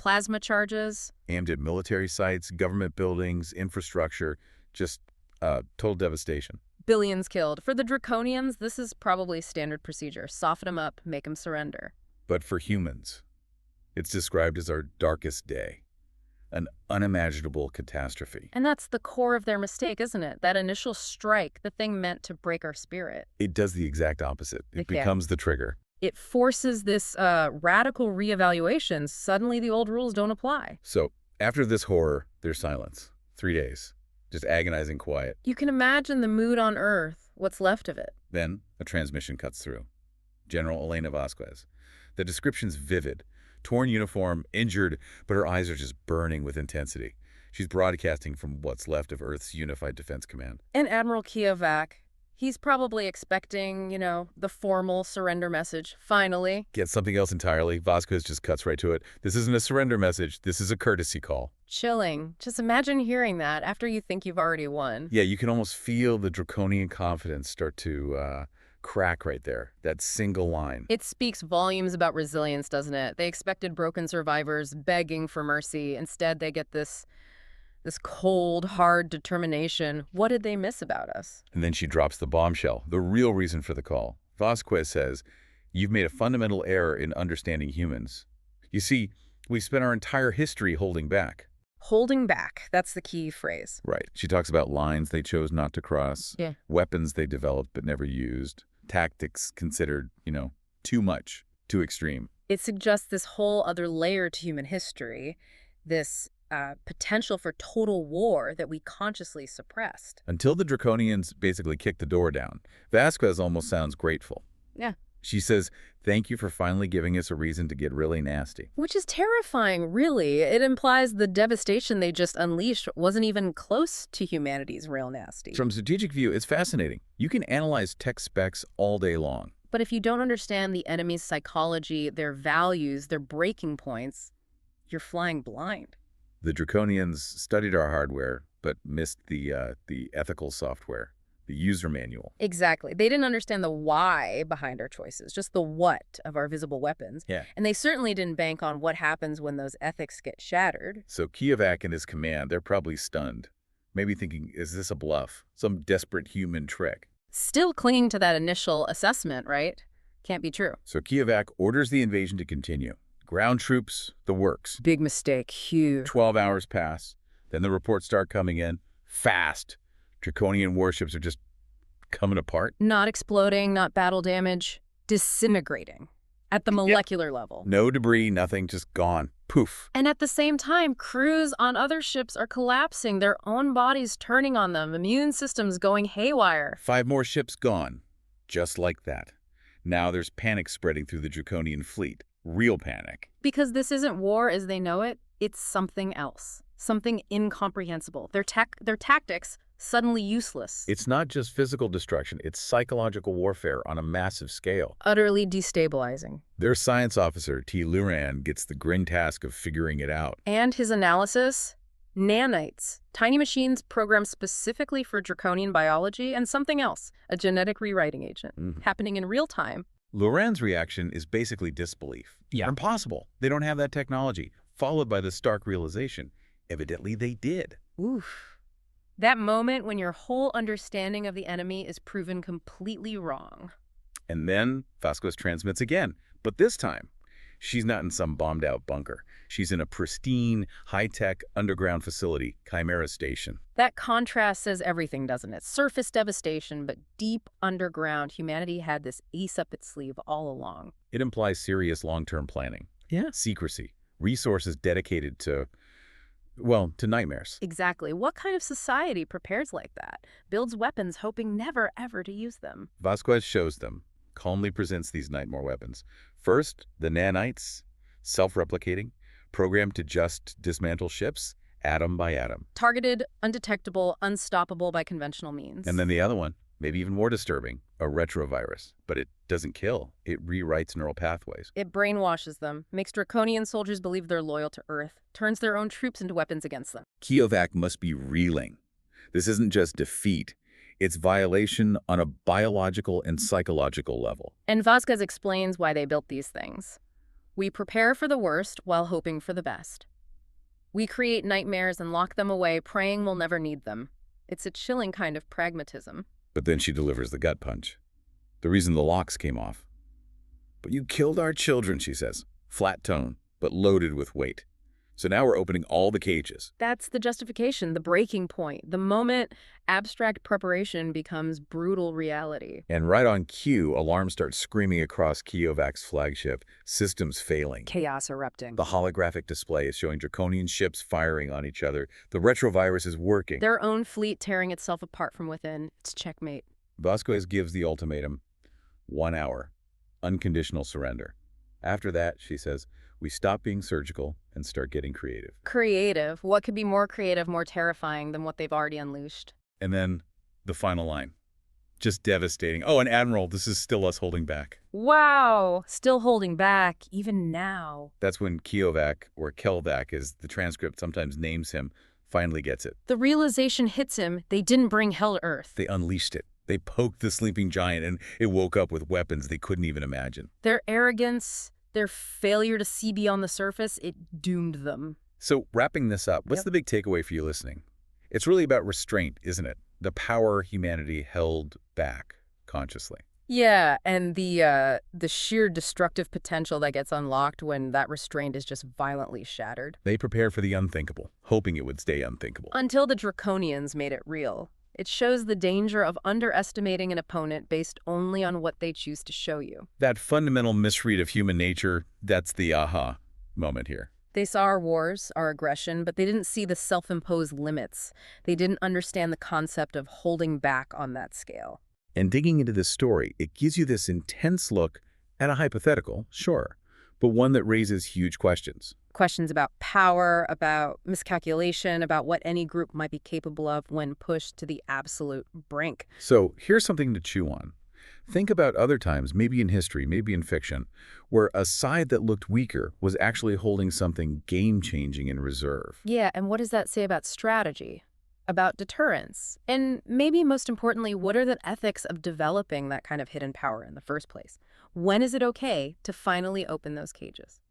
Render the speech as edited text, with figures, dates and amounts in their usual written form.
plasma charges. Aimed at military sites, government buildings, infrastructure, just total devastation. Billions killed. For the Draconians, this is probably standard procedure. Soften them up, make them surrender. But for humans, it's described as our darkest day. An unimaginable catastrophe. And that's the core of their mistake, isn't it? That initial strike, the thing meant to break our spirit. It does the exact opposite. It becomes the trigger. It forces this radical reevaluation. Suddenly the old rules don't apply. So after this horror, there's silence. 3 days. Just agonizing quiet. You can imagine the mood on Earth, what's left of it. Then a transmission cuts through. General Elena Vasquez. The description's vivid. Torn uniform, injured, but her eyes are just burning with intensity. She's broadcasting from what's left of Earth's Unified Defense Command. And Admiral Kiovac, he's probably expecting, the formal surrender message. Finally. Get something else entirely. Vasquez just cuts right to it. This isn't a surrender message. This is a courtesy call. Chilling. Just imagine hearing that after you think you've already won. Yeah, you can almost feel the draconian confidence start to crack right there. That single line. It speaks volumes about resilience, doesn't it? They expected broken survivors begging for mercy. Instead, they get this cold, hard determination. What did they miss about us? And then she drops the bombshell, the real reason for the call. Vasquez says, "You've made a fundamental error in understanding humans. You see, we've spent our entire history holding back." Holding back. That's the key phrase. Right. She talks about lines they chose not to cross, weapons they developed but never used, tactics considered, too much, too extreme. It suggests this whole other layer to human history, this potential for total war that we consciously suppressed. Until the Draconians basically kicked the door down, Vasquez almost sounds grateful. Yeah. She says, "Thank you for finally giving us a reason to get really nasty." Which is terrifying, really. It implies the devastation they just unleashed wasn't even close to humanity's real nasty. From a strategic view, it's fascinating. You can analyze tech specs all day long. But if you don't understand the enemy's psychology, their values, their breaking points, you're flying blind. The Draconians studied our hardware, but missed the ethical software, the user manual. Exactly. They didn't understand the why behind our choices, just the what of our visible weapons. Yeah. And they certainly didn't bank on what happens when those ethics get shattered. So Kiovac and his command, they're probably stunned. Maybe thinking, is this a bluff? Some desperate human trick? Still clinging to that initial assessment, right? Can't be true. So Kiovac orders the invasion to continue. Ground troops, the works. Big mistake. Huge. 12 hours pass. Then the reports start coming in. Fast. Draconian warships are just coming apart. Not exploding, not battle damage. Disintegrating. At the molecular level. No debris, nothing, just gone. Poof. And at the same time, crews on other ships are collapsing, their own bodies turning on them, immune systems going haywire. 5 more ships gone. Just like that. Now there's panic spreading through the Draconian fleet. Real panic. Because this isn't war as they know it, it's something else. Something incomprehensible. Their tactics suddenly useless. It's not just physical destruction, it's psychological warfare on a massive scale. Utterly destabilizing. Their science officer, T. Luran, gets the grim task of figuring it out. And his analysis? Nanites. Tiny machines programmed specifically for draconian biology, and something else, a genetic rewriting agent, happening in real time. Luran's reaction is basically disbelief. Yeah. Impossible. They don't have that technology. Followed by the stark realization, evidently they did. Oof. That moment when your whole understanding of the enemy is proven completely wrong. And then Vasquez transmits again. But this time, she's not in some bombed-out bunker. She's in a pristine, high-tech underground facility, Chimera Station. That contrast says everything, doesn't it? Surface devastation, but deep underground, humanity had this ace up its sleeve all along. It implies serious long-term planning. Yeah. Secrecy. Resources dedicated to, well, to nightmares. Exactly. What kind of society prepares like that? Builds weapons hoping never, ever to use them. Vasquez shows them, calmly presents these nightmare weapons. First, the nanites, self-replicating, programmed to just dismantle ships, atom by atom. Targeted, undetectable, unstoppable by conventional means. And then the other one, maybe even more disturbing, a retrovirus. But it doesn't kill. It rewrites neural pathways. It brainwashes them, makes draconian soldiers believe they're loyal to Earth, turns their own troops into weapons against them. Kiovac must be reeling. This isn't just defeat. It's violation on a biological and psychological level. And Vasquez explains why they built these things. We prepare for the worst while hoping for the best. We create nightmares and lock them away, praying we'll never need them. It's a chilling kind of pragmatism. But then she delivers the gut punch. The reason the locks came off. "But you killed our children," she says. Flat tone, but loaded with weight. So now we're opening all the cages. That's the justification, the breaking point, the moment abstract preparation becomes brutal reality. And right on cue, alarms start screaming across Kiovac's flagship, systems failing. Chaos erupting. The holographic display is showing draconian ships firing on each other. The retrovirus is working. Their own fleet tearing itself apart from within. It's checkmate. Vasquez gives the ultimatum. 1 hour. Unconditional surrender. After that, she says, we stop being surgical and start getting creative. Creative? What could be more creative, more terrifying than what they've already unleashed? And then the final line. Just devastating. Oh, and Admiral, this is still us holding back. Wow! Still holding back, even now. That's when Kiovac, or Kelvac as the transcript sometimes names him, finally gets it. The realization hits him, they didn't bring hell to Earth. They unleashed it. They poked the sleeping giant and it woke up with weapons they couldn't even imagine. Their arrogance, their failure to see beyond the surface, it doomed them. So wrapping this up, what's the big takeaway for you listening? It's really about restraint, isn't it? The power humanity held back consciously. Yeah, and the sheer destructive potential that gets unlocked when that restraint is just violently shattered. They prepared for the unthinkable, hoping it would stay unthinkable. Until the Draconians made it real. It shows the danger of underestimating an opponent based only on what they choose to show you. That fundamental misread of human nature, that's the aha moment here. They saw our wars, our aggression, but they didn't see the self-imposed limits. They didn't understand the concept of holding back on that scale. And digging into this story, it gives you this intense look at a hypothetical, sure, but one that raises huge questions. Questions about power, about miscalculation, about what any group might be capable of when pushed to the absolute brink. So here's something to chew on. Think about other times, maybe in history, maybe in fiction, where a side that looked weaker was actually holding something game-changing in reserve. Yeah, and what does that say about strategy? About deterrence? And maybe most importantly, what are the ethics of developing that kind of hidden power in the first place? When is it okay to finally open those cages?